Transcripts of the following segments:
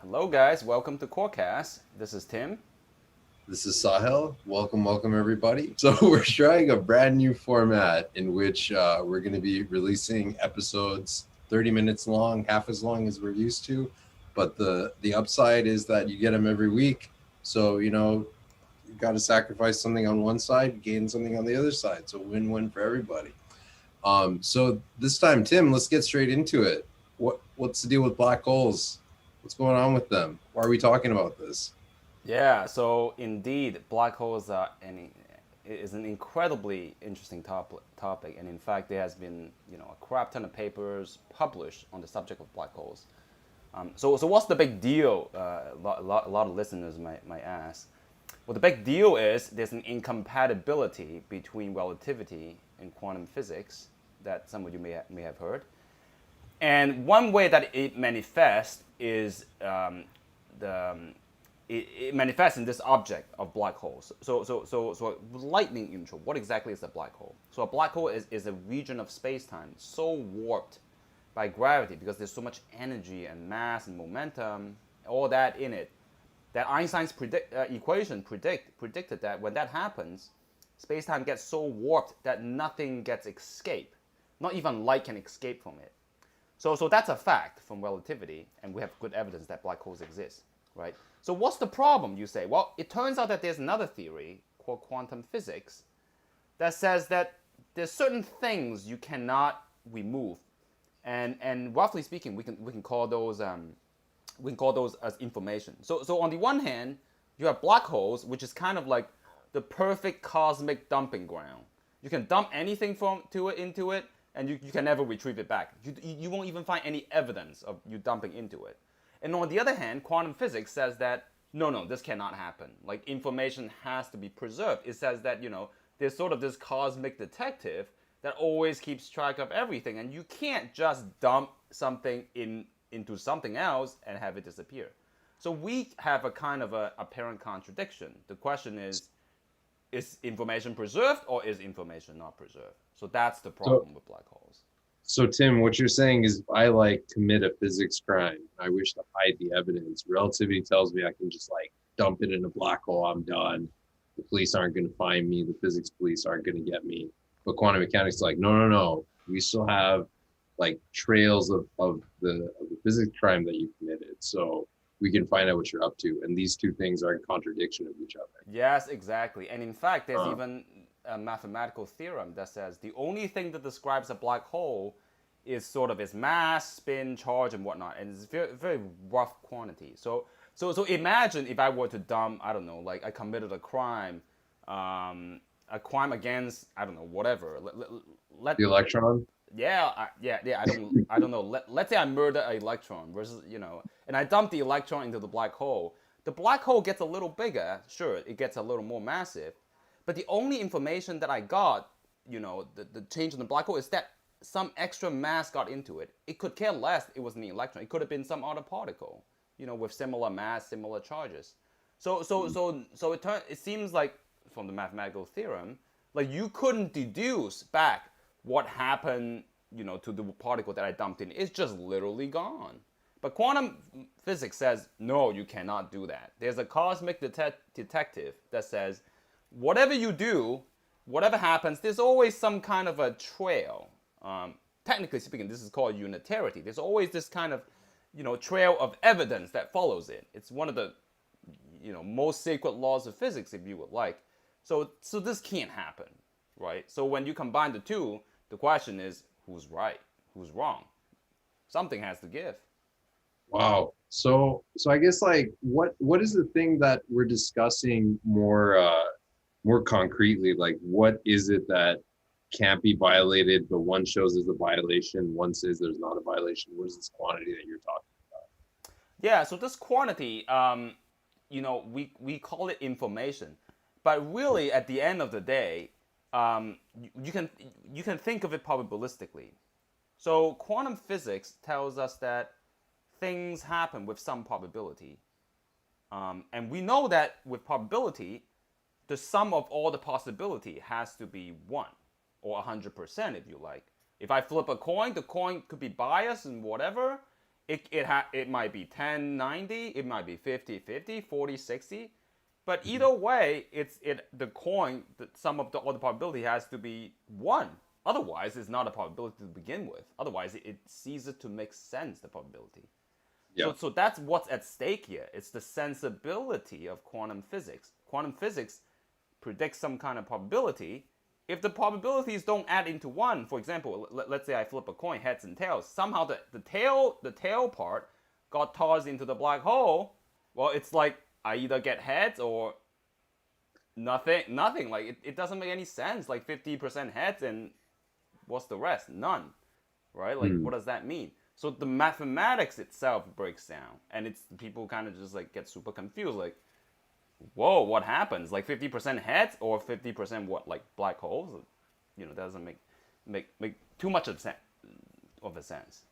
Hello, guys. Welcome to Quirkcast. This is Tim. This is Sahel. Welcome, everybody. So we're trying a brand new format in which we're going to be releasing episodes 30 minutes long, half as long as we're used to. But the upside is that you get them every week. So, you got to sacrifice something on one side, gain something on the other side. So win-win for everybody. So this time, Tim, let's get straight into it. What's the deal with black holes? What's going on with them? Why are we talking about this? Yeah, so indeed, black holes is an incredibly interesting topic, and in fact, there has been a crap ton of papers published on the subject of black holes. So what's the big deal? A lot of listeners might ask. Well, the big deal is there's an incompatibility between relativity and quantum physics that some of you may have heard. And one way that it manifests is it manifests in this object of black holes. So lightning intro. What exactly is a black hole? So a black hole is a region of space-time so warped by gravity because there's so much energy and mass and momentum, all that in it, that Einstein's equation predicted that when that happens, space-time gets so warped that nothing gets escape. Not even light can escape from it. So that's a fact from relativity, and we have good evidence that black holes exist, right? So what's the problem, you say? Well, it turns out that there's another theory called quantum physics that says that there's certain things you cannot remove, and roughly speaking, we can call those as information. So on the one hand, you have black holes, which is kind of like the perfect cosmic dumping ground. You can dump anything into it, and you can never retrieve it back. You won't even find any evidence of you dumping into it. And on the other hand, quantum physics says that no, this cannot happen. Like information has to be preserved. It says that there's sort of this cosmic detective that always keeps track of everything, and you can't just dump something into something else and have it disappear. So we have a kind of a apparent contradiction. The question is information preserved or is information not preserved? So that's the So problem with black holes. So Tim, what you're saying is if I commit a physics crime, I wish to hide the evidence. Relativity tells me I can just dump it in a black hole, I'm done. The police aren't going to find me, the physics police aren't going to get me. But quantum mechanics is like, no. We still have trails of the physics crime that you committed. So we can find out what you're up to. And these two things are in contradiction of each other. Yes, exactly. And in fact, there's even a mathematical theorem that says the only thing that describes a black hole is sort of its mass, spin, charge, and whatnot, and it's very, very rough quantity. So imagine if I were to dump, I don't know, like I committed a crime against, I don't know, whatever. Let The electron? yeah, yeah. I don't know. Let's say I murder an electron versus and I dump the electron into the black hole. The black hole gets a little bigger. Sure, it gets a little more massive, but the only information that I got, the change in the black hole is that some extra mass got into it. It could care less. It was an electron. It could have been some other particle, with similar mass, similar charges. So it seems like from the mathematical theorem, like you couldn't deduce back what happened, to the particle that I dumped in. It's just literally gone. But quantum physics says, no, you cannot do that. There's a cosmic detective that says, whatever you do, whatever happens, there's always some kind of a trail. Technically speaking, this is called unitarity. There's always this kind of, trail of evidence that follows it. It's one of the, most sacred laws of physics, if you would like. So this can't happen, right? So when you combine the two, the question is, who's right? Who's wrong? Something has to give. Wow. So I guess what is the thing that we're discussing more concretely? Like what is it that can't be violated, but one shows there's a violation, one says there's not a violation? What is this quantity that you're talking Yeah, so this quantity, we call it information, but really at the end of the day, you can think of it probabilistically. So quantum physics tells us that things happen with some probability, and we know that with probability, the sum of all the possibility has to be 1 or 100% if you like. If I flip a coin, the coin could be biased and whatever, It might be 10-90, it might be 50-50, 40-60, but either way, the coin, the sum of all the probability has to be 1. Otherwise, it's not a probability to begin with. Otherwise, it ceases to make sense, the probability. Yeah. So that's what's at stake here. It's the sensibility of quantum physics. Quantum physics predicts some kind of probability. If the probabilities don't add into 1, for example, let's say I flip a coin, heads and tails, somehow the tail part got tossed into the black hole. Well, it's like I either get heads or nothing. Like it doesn't make any sense. Like 50% heads, and what's the rest? None, right? Like what does that mean? So the mathematics itself breaks down, and it's people kind of just like get super confused. Like, whoa, what happens? Like 50% heads or 50% what? Like black holes? Doesn't make too much of a sense.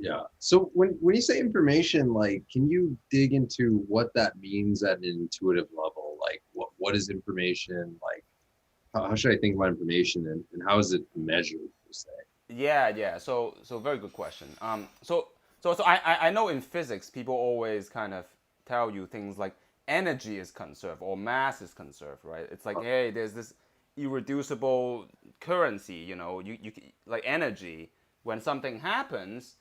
Yeah. So when you say information, like, can you dig into what that means at an intuitive level? Like, what is information? Like, how should I think about information, and how is it measured, per se? Yeah. So very good question. I know in physics people always kind of tell you things like energy is conserved or mass is conserved, right? It's like, hey, there's this irreducible currency, you like energy. When something happens,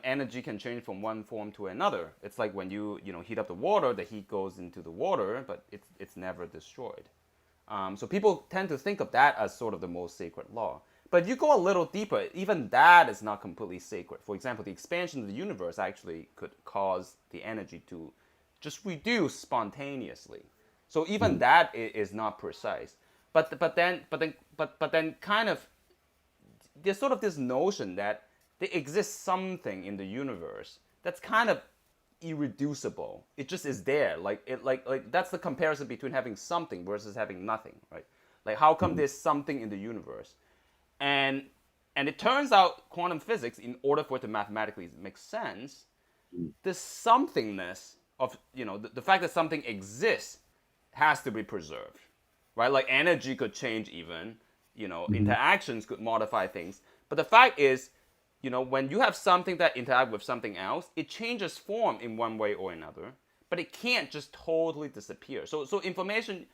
energy can change from one form to another. It's like when you heat up the water, the heat goes into the water, but it's never destroyed. So people tend to think of that as sort of the most sacred law. But if you go a little deeper, even that is not completely sacred. For example, the expansion of the universe actually could cause the energy to just reduce spontaneously. So even that is not precise. But then kind of there's sort of this notion that there exists something in the universe that's kind of irreducible. It just is there. Like that's the comparison between having something versus having nothing, right? Like how come there's something in the universe? And it turns out quantum physics, in order for it to mathematically make sense, the somethingness of the fact that something exists has to be preserved, right? Like energy could change even, interactions could modify things. But the fact is, when you have something that interacts with something else, it changes form in one way or another, but it can't just totally disappear. So information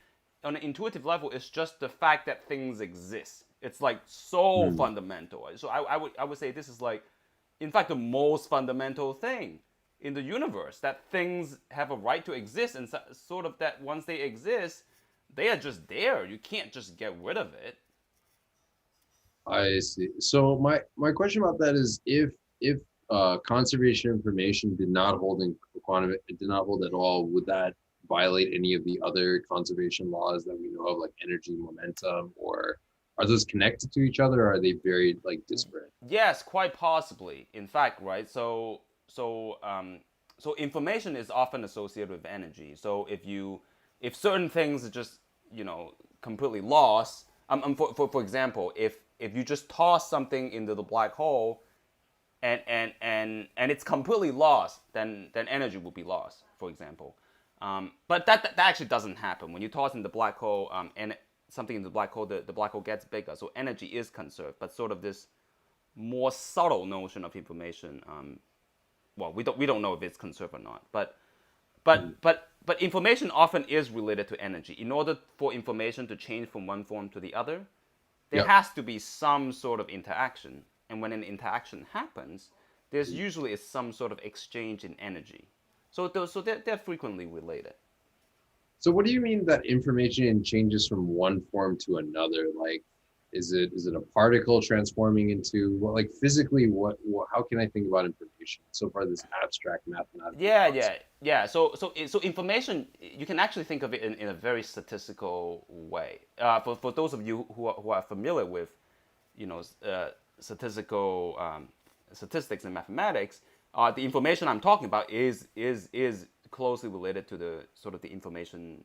on an intuitive level is just the fact that things exist. It's like so fundamental. So I would say this is like, in fact, the most fundamental thing in the universe, that things have a right to exist, and sort of that once they exist, they are just there. You can't just get rid of it. I see. So my question about that is, if conservation information did not hold in quantum, it did not hold at all, would that violate any of the other conservation laws that we know of, like energy, momentum, or are those connected to each other, or are they very like disparate? Yes, quite possibly. In fact, right. So information is often associated with energy. So if certain things are just completely lost, for example, if you just toss something into the black hole, and it's completely lost, then energy will be lost, for example. But that actually doesn't happen when you toss in the black hole, and something in the black hole. The black hole gets bigger, so energy is conserved. But sort of this more subtle notion of information. Well, we don't know if it's conserved or not, but information often is related to energy. In order for information to change from one form to the other, there has to be some sort of interaction. And when an interaction happens, there's usually some sort of exchange in energy. So they're frequently related. So what do you mean that information changes from one form to another? Like, is it a particle transforming into like physically what how can I think about information? So far, this abstract mathematical concept. Yeah. So information, you can actually think of it in a very statistical way. For those of you who are familiar with, statistical statistics and mathematics, the information I'm talking about is closely related to the sort of the information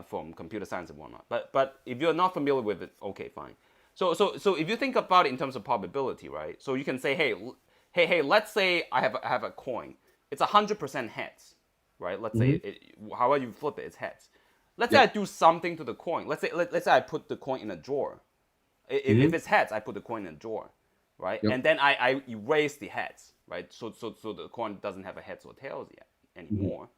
from computer science and whatnot. But if you're not familiar with it, okay, fine. So if you think about it in terms of probability, right? So you can say, hey, let's say I have a coin. It's 100% heads, right? Let's say however you flip it, it's heads. Let's say I do something to the coin. Let's say I put the coin in a drawer. If it's heads, I put the coin in a drawer. right? Yep. And then I erase the heads, right? So the coin doesn't have a heads or tails yet anymore.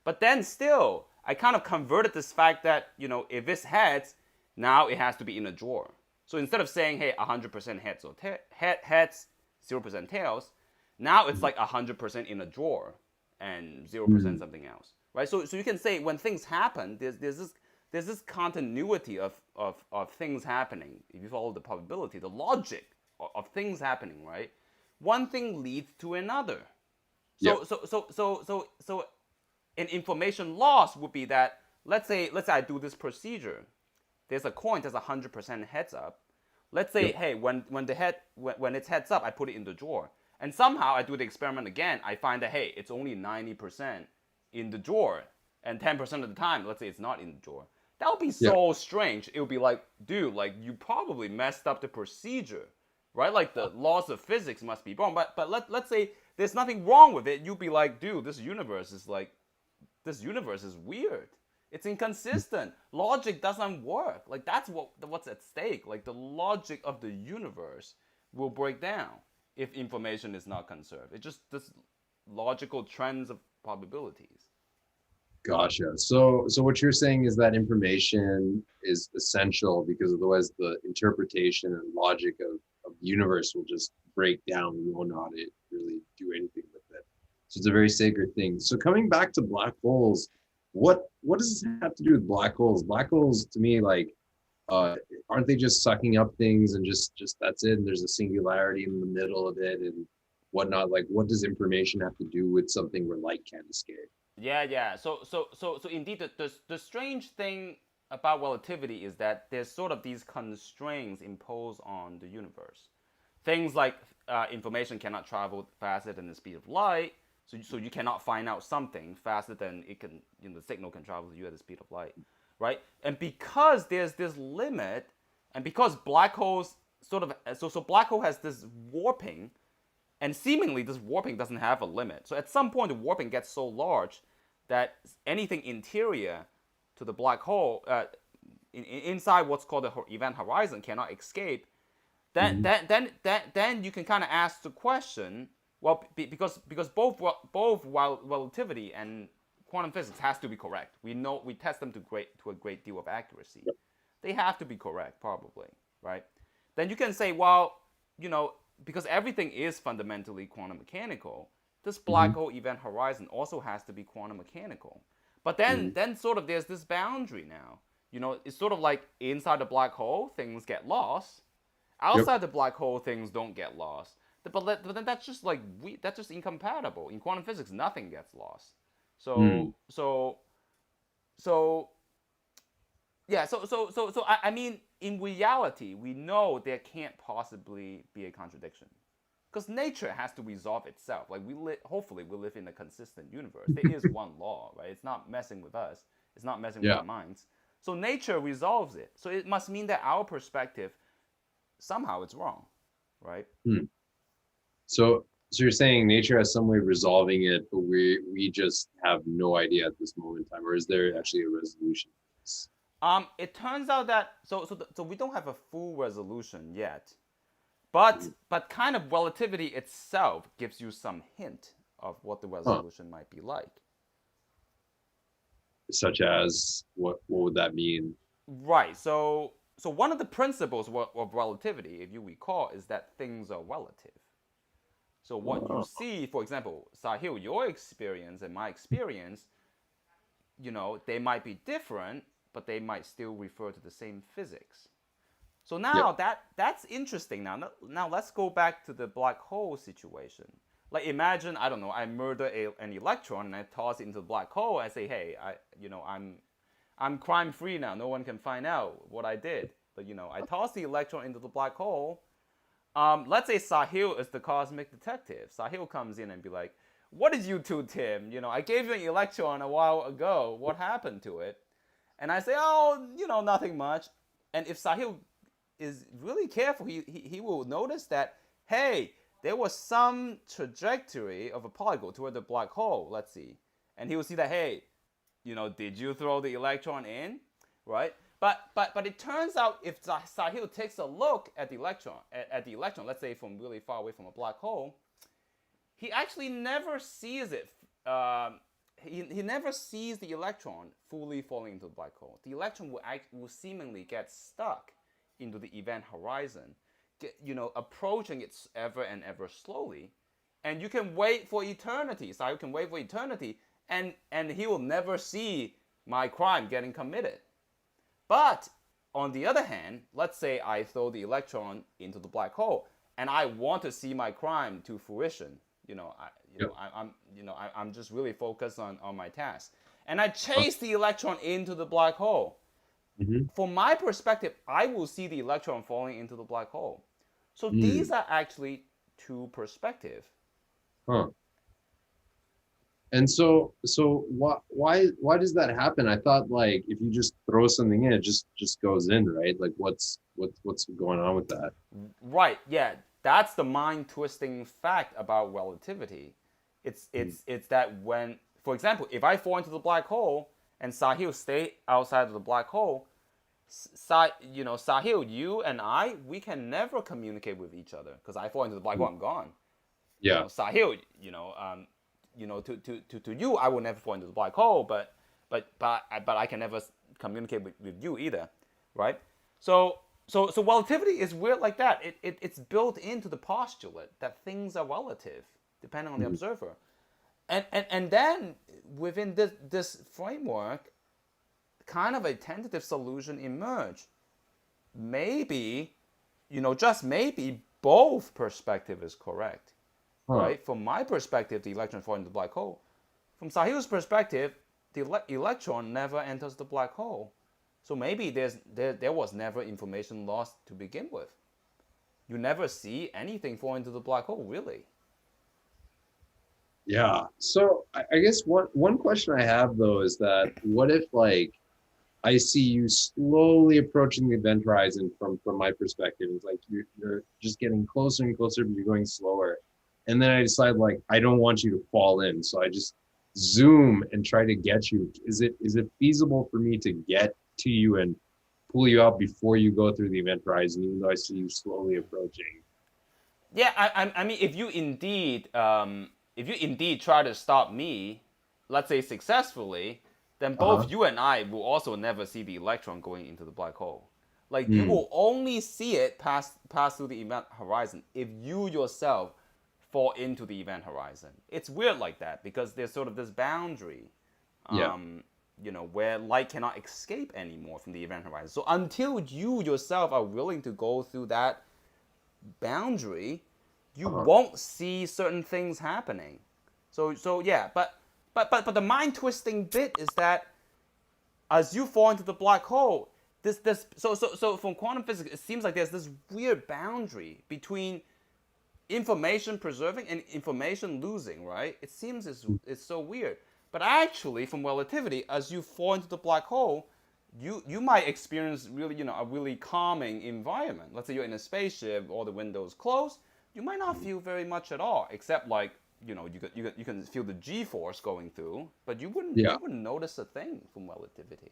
But then still, I kind of converted this fact that, if it's heads, now it has to be in a drawer. So instead of saying, hey, 100% heads or heads, 0% tails, now it's like 100% in a drawer and 0% something else, right? So you can say when things happen, there's this continuity of things happening. If you follow the probability, the logic of things happening, right? One thing leads to another. So an information loss would be that let's say I do this procedure. There's a coin that's 100% heads up. Let's say, hey, when it's heads up, I put it in the drawer, and somehow I do the experiment again. I find that, hey, it's only 90% in the drawer, and 10% of the time, let's say it's not in the drawer. That would be so strange. It would be like, dude, like you probably messed up the procedure, right? Like the laws of physics must be wrong. But let's say there's nothing wrong with it. You'd be like, dude, this universe is weird. It's inconsistent. Logic doesn't work. Like that's what's at stake. Like the logic of the universe will break down if information is not conserved. It's just this logical trends of probabilities. Gotcha. So what you're saying is that information is essential because otherwise the interpretation and logic of the universe will just break down. We won't know how to really do anything with it. So it's a very sacred thing. So coming back to black holes, what does this have to do with black holes? Black holes to me, like, aren't they just sucking up things and just that's it? And there's a singularity in the middle of it and whatnot. Like, what does information have to do with something where light can't escape? Yeah. So indeed, the strange thing about relativity is that there's sort of these constraints imposed on the universe. Things like information cannot travel faster than the speed of light. So you cannot find out something faster than it can. The signal can travel to you at the speed of light, right? And because there's this limit, and because black holes sort of so black hole has this warping, and seemingly this warping doesn't have a limit. So at some point the warping gets so large that anything interior to the black hole, inside what's called the event horizon, cannot escape. Then you can kind of ask the question. Well, because both relativity and quantum physics has to be correct. We test them to a great deal of accuracy. Yep. They have to be correct, probably, right? Then you can say, well, because everything is fundamentally quantum mechanical, this black hole event horizon also has to be quantum mechanical. But then sort of there's this boundary now. It's sort of like inside the black hole, things get lost. Outside the black hole, things don't get lost. But then that's just like that's just incompatible. In quantum physics, nothing gets lost. So I mean, in reality, we know there can't possibly be a contradiction, because nature has to resolve itself. Like hopefully we live in a consistent universe. There is one law, right? It's not messing with us. It's not messing with our minds. So nature resolves it. So it must mean that our perspective somehow it's wrong, right? So you're saying nature has some way of resolving it, but we just have no idea at this moment in time, or is there actually a resolution for this? It turns out that so we don't have a full resolution yet, but kind of relativity itself gives you some hint of what the resolution might be like. Such as what would that mean? Right. So one of the principles of relativity, if you recall, is that things are relative. So what you see, for example, Sahil, your experience and my experience, they might be different, but they might still refer to the same physics. So now that's interesting. Now let's go back to the black hole situation. Like imagine, I don't know, I murder an electron and I toss it into the black hole. I say, hey, I'm crime free now. No one can find out what I did. But I toss the electron into the black hole. Let's say Sahil is the cosmic detective. Sahil comes in and be like, what did you do, Tim? I gave you an electron a while ago. What happened to it? And I say, oh, nothing much. And if Sahil is really careful, he will notice that, hey, there was some trajectory of a particle toward the black hole. Let's see. And he will see that, hey, did you throw the electron in? Right? But it turns out if Sahil takes a look at the electron, let's say from really far away from a black hole, he actually never sees it. He never sees the electron fully falling into the black hole. The electron will seemingly get stuck into the event horizon, approaching it ever and ever slowly. And you can wait for eternity. Sahil can wait for eternity, and he will never see my crime getting committed. But on the other hand, let's say I throw the electron into the black hole, and I want to see my crime to fruition. I'm just really focused on my task, and I chase the electron into the black hole. From my perspective, I will see the electron falling into the black hole. So these are actually two perspectives. Huh. And so why does that happen? I thought like if you just throw something in, it just goes in, right? Like what's going on with that? Right. Yeah. That's the mind twisting fact about relativity. It's that when, for example, if I fall into the black hole and Sahil stay outside of the black hole, Sahil, you and I, we can never communicate with each other because I fall into the black hole, I'm gone. Yeah. Sahil, to you, I will never fall into the black hole, but I can never communicate with you either, right? So relativity is weird like that. It's built into the postulate that things are relative depending on the observer, and then within this framework, kind of a tentative solution emerged. Maybe, just maybe both perspective is correct. Right? From my perspective, the electron falls into the black hole. From Sahil's perspective, the electron never enters the black hole. So maybe there was never information lost to begin with. You never see anything fall into the black hole, really. Yeah. So I guess one question I have though is that what if like I see you slowly approaching the event horizon from my perspective? It's like you're just getting closer and closer, but you're going slower. And then I decide like I don't want you to fall in, so I just zoom and try to get you. Is it feasible for me to get to you and pull you out before you go through the event horizon, even though I see you slowly approaching? Yeah, I mean, if you indeed try to stop me, let's say successfully, then both you and I will also never see the electron going into the black hole. Like you will only see it pass through the event horizon if you yourself fall into the event horizon. It's weird like that because there's sort of this boundary, where light cannot escape anymore from the event horizon. So until you yourself are willing to go through that boundary, you won't see certain things happening. So yeah, but the mind twisting bit is that as you fall into the black hole, so from quantum physics, it seems like there's this weird boundary between information preserving and information losing, right? It seems it's so weird. But actually, from relativity, as you fall into the black hole, you might experience really, a really calming environment. Let's say you're in a spaceship, all the windows closed. You might not feel very much at all, except like, you can feel the G-force going through, but you wouldn't notice a thing from relativity.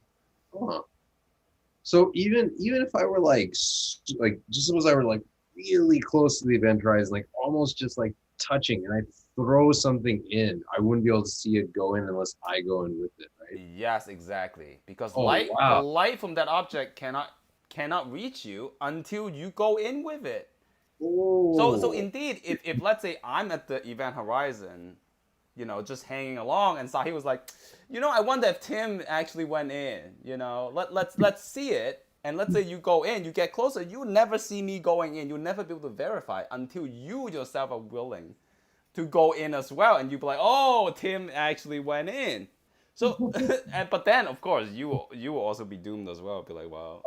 So even if I were like just suppose I were like really close to the event horizon, like almost just like touching, and I throw something in, I wouldn't be able to see it go in unless I go in with it, right? Yes, exactly. Because the light from that object cannot reach you until you go in with it. So indeed, if let's say I'm at the event horizon, just hanging along, and Sahil was like, I wonder if Tim actually went in. Let's see it. And let's say you go in, you get closer, you'll never see me going in. You'll never be able to verify until you yourself are willing to go in as well. And you'll be like, oh, Tim actually went in. So, but then of course you will also be doomed as well. Be like, well,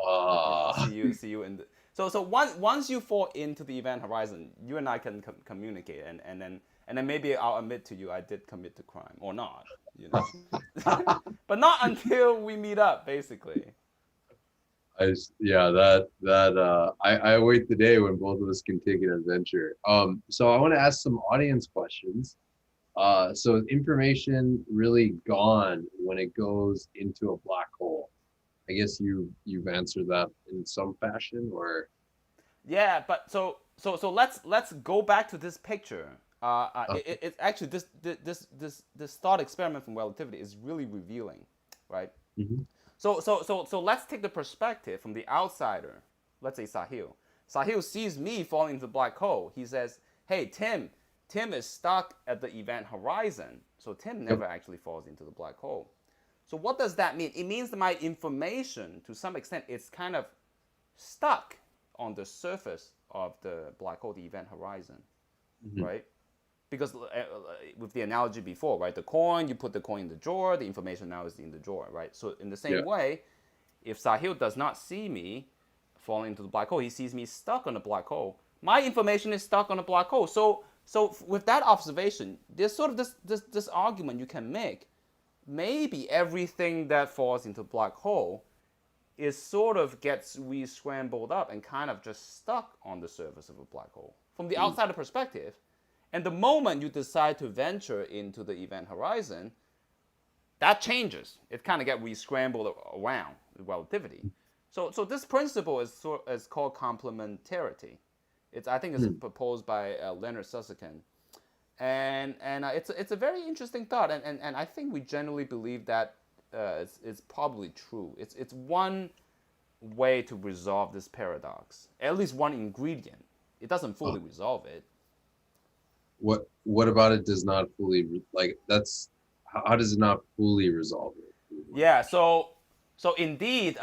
see you in the. So once you fall into the event horizon, you and I can communicate, and then maybe I'll admit to you I did commit the crime or not, but not until we meet up, basically. I await the day when both of us can take an adventure. So I want to ask some audience questions. So is information really gone when it goes into a black hole? I guess you've answered that in some fashion, or Yeah, but so let's go back to this picture. uh, It's actually this thought experiment from relativity is really revealing, right? mhm. So let's take the perspective from the outsider. Let's say Sahil. Sahil sees me falling into the black hole. He says, "Hey, Tim is stuck at the event horizon." So Tim Yep. never actually falls into the black hole. So what does that mean? It means that my information, to some extent, is kind of stuck on the surface of the black hole, the event horizon, Mhm. right? Because with the analogy before, right, the coin, you put the coin in the drawer, the information now is in the drawer, right? So in the Yeah. same way, if Sahil does not see me falling into the black hole, he sees me stuck on the black hole. My information is stuck on the black hole. So with that observation, there's sort of this argument you can make. Maybe everything that falls into the black hole is sort of gets re-scrambled up and kind of just stuck on the surface of a black hole from the Mm. outsider perspective. And the moment you decide to venture into the event horizon, that changes. It kind of gets re-scrambled around relativity. So this principle is called complementarity. I think it's Mm. proposed by Leonard Susskind, and it's a very interesting thought, and I think we generally believe that it's probably true. It's one way to resolve this paradox. At least one ingredient. It doesn't Uh, fully resolve it. what about it does not fully like that's how does it not fully resolve it? Is my Yeah. question. So indeed,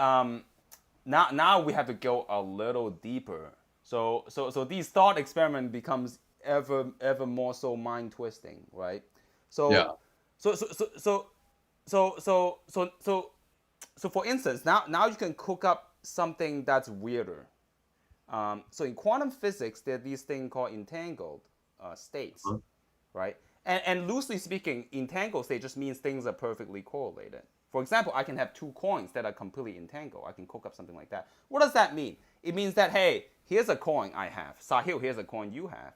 now we have to go a little deeper. So these thought experiment becomes ever more so mind twisting, right? So Yeah. so so so so so so so so so for instance, now you can cook up something that's weirder. So in quantum physics, there are these things called entangled states, Huh? right? And loosely speaking, entangled state just means things are perfectly correlated. For example, I can have two coins that are completely entangled. I can cook up something like that. What does that mean? It means that, hey, here's a coin I have. Sahil, here's a coin you have.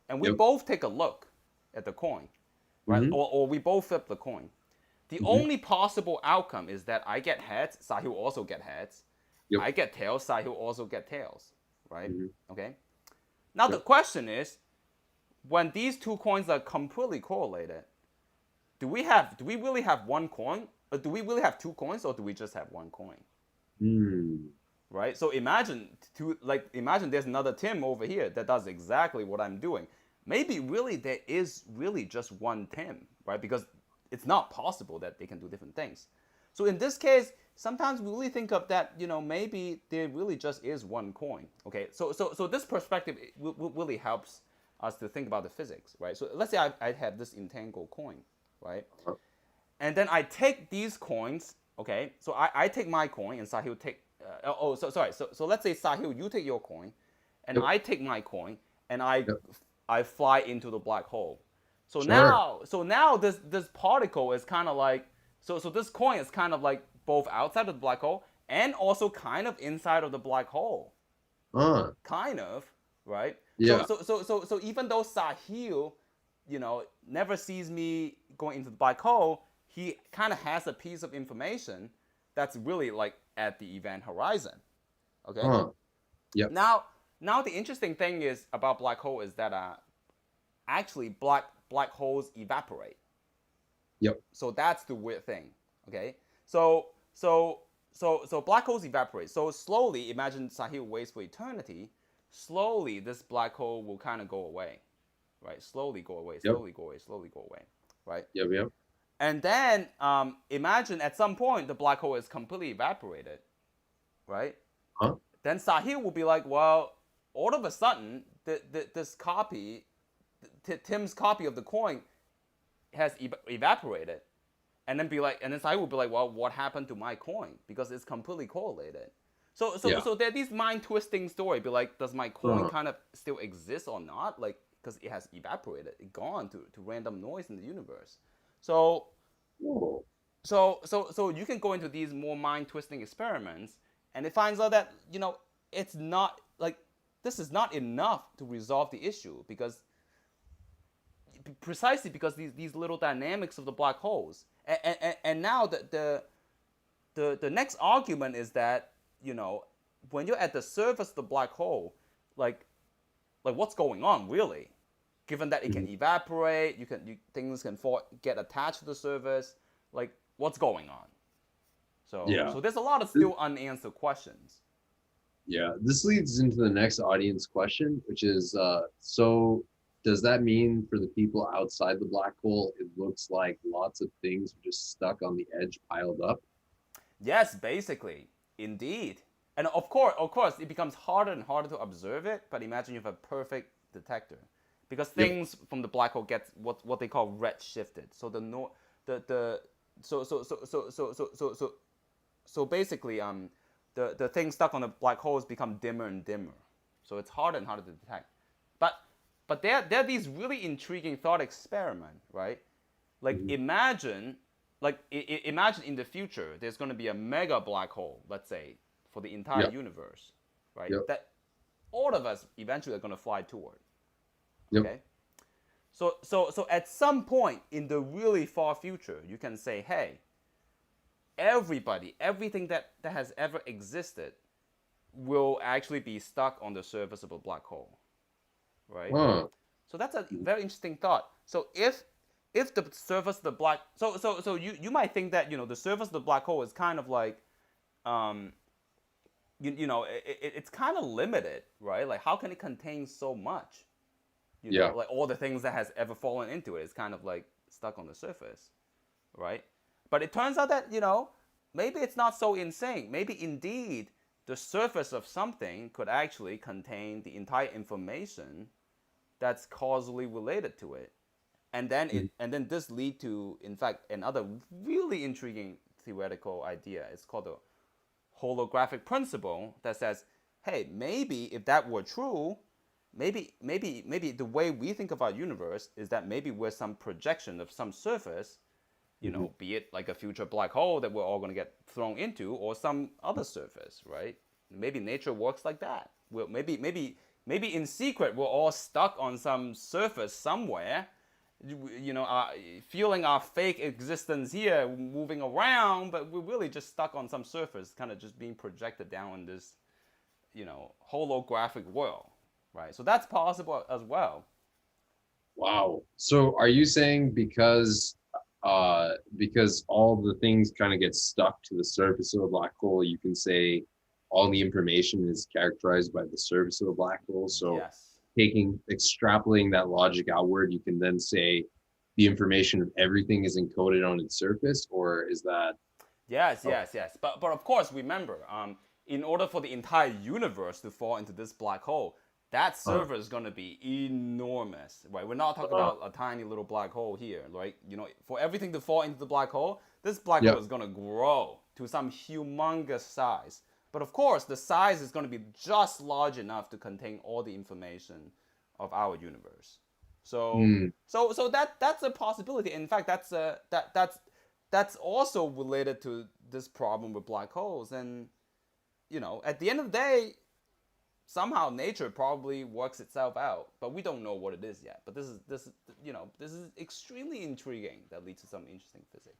And we Yep. both take a look at the coin, right? Mm-hmm. Or we both flip the coin. The Mm-hmm. only possible outcome is that I get heads, Sahil also get heads. Yep. I get tails, Sahil also get tails, right? Mm-hmm. Okay. Now the Yep. question is, when these two coins are completely correlated, do we really have one coin, or do we really have two coins, or do we just have one coin? Mm. Right? So imagine there's another Tim over here that does exactly what I'm doing. Maybe really there is really just one Tim, right? Because it's not possible that they can do different things. So in this case, sometimes we really think of that, maybe there really just is one coin. Okay, so this perspective really helps us to think about the physics, right? So let's say I have this entangled coin, right? Uh, And then I take these coins, okay? So I take my coin and Sahil take, sorry. So let's say Sahil, you take your coin and Yep. I take my coin and Yep. I fly into the black hole. So Sure. now this particle is kind of like, so this coin is kind of like both outside of the black hole and also kind of inside of the black hole. Kind of, right? So Yeah. so so so so even though Sahil, never sees me going into the black hole, he kind of has a piece of information that's really like at the event horizon. Okay. Yep. Now the interesting thing is about black hole is that actually black holes evaporate. Yep. So that's the weird thing. Okay. So black holes evaporate. So slowly, imagine Sahil waits for eternity. Slowly, this black hole will kind of go away, right? Slowly go away, Yep. slowly go away, slowly go away, right? Yep. Yep. And then imagine at some point the black hole is completely evaporated, right? Huh? Then Sahil will be like, well, all of a sudden, this copy, Tim's copy of the coin has evaporated. And then Sahil will be like, well, what happened to my coin? Because it's completely correlated. So so Yeah. so there are these mind twisting story. Be like, does my coin Uh, kind of still exist or not? Like, because it has evaporated, it gone to random noise in the universe. So Whoa. so you can go into these more mind twisting experiments, and it finds out that it's not like this is not enough to resolve the issue because precisely because these little dynamics of the black holes, and now the next argument is that, when you're at the surface of the black hole, like what's going on really? Given that it can evaporate, things can get attached to the surface, like what's going on? So there's a lot of still unanswered questions. Yeah, this leads into the next audience question, which is, so does that mean for the people outside the black hole, it looks like lots of things are just stuck on the edge, piled up? Yes, basically, indeed. And of course, it becomes harder and harder to observe it. But imagine you have a perfect detector, because things from the black hole get what they call redshifted. So so basically, the things stuck on the black holes become dimmer and dimmer. So it's harder and harder to detect. But there are these really intriguing thought experiment, right? Like imagine in the future there's going to be a mega black hole, let's say, for the entire universe, right? That all of us eventually are going to fly toward. Okay. So at some point in the really far future, you can say, hey, everything that has ever existed will actually be stuck on the surface of a black hole, right? So that's a very interesting thought. So if the surface of the black, so you might think that the surface of the black hole is kind of like, it's kind of limited, right? Like how can it contain so much? Like all the things that has ever fallen into it is kind of like stuck on the surface, right? But it turns out that maybe it's not so insane. Maybe indeed the surface of something could actually contain the entire information that's causally related to it. And then this lead to, in fact, another really intriguing theoretical idea. It's called the holographic principle that says, hey, maybe if that were true, maybe the way we think of our universe is that maybe we're some projection of some surface, be it like a future black hole that we're all going to get thrown into, or some other surface, right? Maybe nature works like that. Maybe in secret we're all stuck on some surface somewhere, feeling our fake existence here, moving around, but we're really just stuck on some surface, kind of just being projected down in this, holographic world, right? So that's possible as well. Wow. So are you saying because all the things kind of get stuck to the surface of a black hole, you can say all the information is characterized by the surface of a black hole? So yes. Extrapolating that logic outward, you can then say the information of everything is encoded on its surface, or is that? Yes. But of course, remember, in order for the entire universe to fall into this black hole, that surface is going to be enormous, right? We're not talking about a tiny little black hole here, right? For everything to fall into the black hole, this black hole is going to grow to some humongous size. But of course, the size is going to be just large enough to contain all the information of our universe. So that's a possibility. In fact, that's also related to this problem with black holes. And at the end of the day, somehow nature probably works itself out, but we don't know what it is yet. But this is extremely intriguing. That leads to some interesting physics.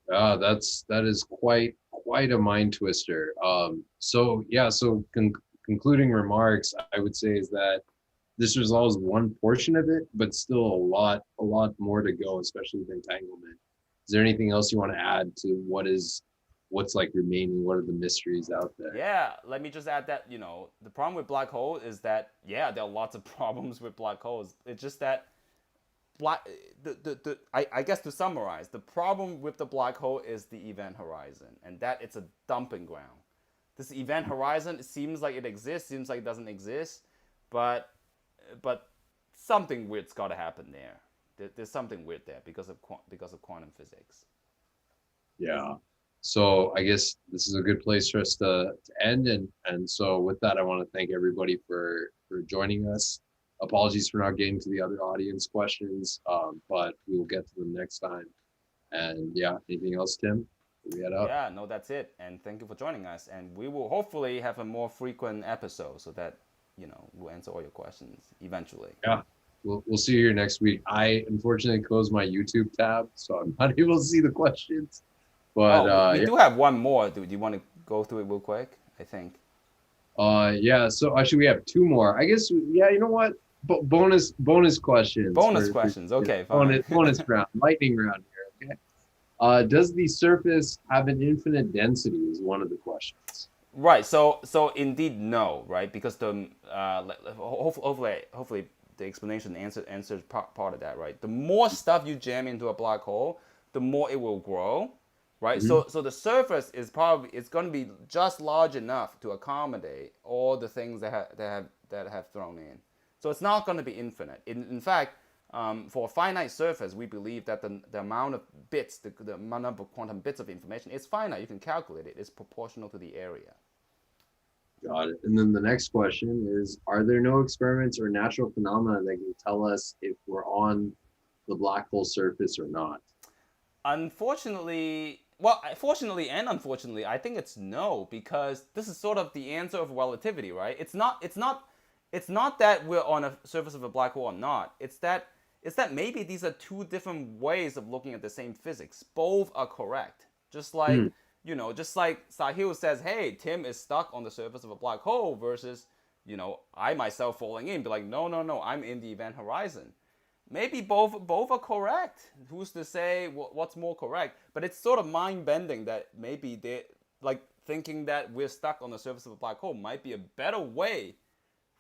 That is quite a mind twister. So concluding remarks, I would say is that this resolves one portion of it, but still a lot more to go, especially with entanglement. Is there anything else you want to add to what's like remaining? What are the mysteries out there? Yeah, let me just add that, the problem with black hole is that, there are lots of problems with black holes. It's just that I guess to summarize, the problem with the black hole is the event horizon, and that it's a dumping ground. This event horizon, it seems like it exists, seems like it doesn't exist, but something weird's got to happen there. There's something weird there because of quantum physics. Yeah. So I guess this is a good place for us to end. And so with that, I want to thank everybody for joining us. Apologies for not getting to the other audience questions, but we will get to them next time. And anything else, Tim? We head up? Yeah, no, that's it. And thank you for joining us. And we will hopefully have a more frequent episode so that, we'll answer all your questions eventually. Yeah. We'll see you here next week. I unfortunately closed my YouTube tab, so I'm not able to see the questions. But we do have one more. Do you want to go through it real quick? I think. yeah. So actually, we have two more. I guess. Yeah. You know what? Bonus questions Bonus for questions. Okay, fine. bonus round, lightning round here. Okay. Does the surface have an infinite density? Is one of the questions. Right. So indeed no. Right. Because hopefully the explanation answers part of that. Right. The more stuff you jam into a black hole, the more it will grow. Right. Mm-hmm. So the surface is it's going to be just large enough to accommodate all the things that have thrown in. So it's not going to be infinite. In fact, for a finite surface, we believe that the amount of bits, the amount of quantum bits of information is finite. You can calculate it. It's proportional to the area. Got it. And then the next question is, are there no experiments or natural phenomena that can tell us if we're on the black hole surface or not? Unfortunately, fortunately and unfortunately, I think it's no, because this is sort of the answer of relativity, right? It's not that we're on a surface of a black hole or not. It's that maybe these are two different ways of looking at the same physics. Both are correct. Just like just like Sahil says, hey, Tim is stuck on the surface of a black hole versus, I myself falling in. Be like, no, I'm in the event horizon. Maybe both are correct. Who's to say what's more correct? But it's sort of mind bending that maybe they like thinking that we're stuck on the surface of a black hole might be a better way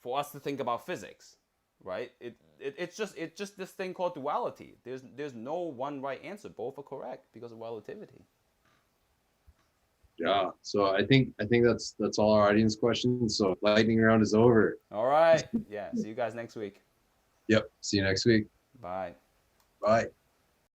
for us to think about physics, right? It's just this thing called duality. There's no one right answer. Both are correct because of relativity. Yeah. So I think that's all our audience questions. So lightning round is over. All right. Yeah. See you guys next week. Yep. See you next week. Bye. Bye.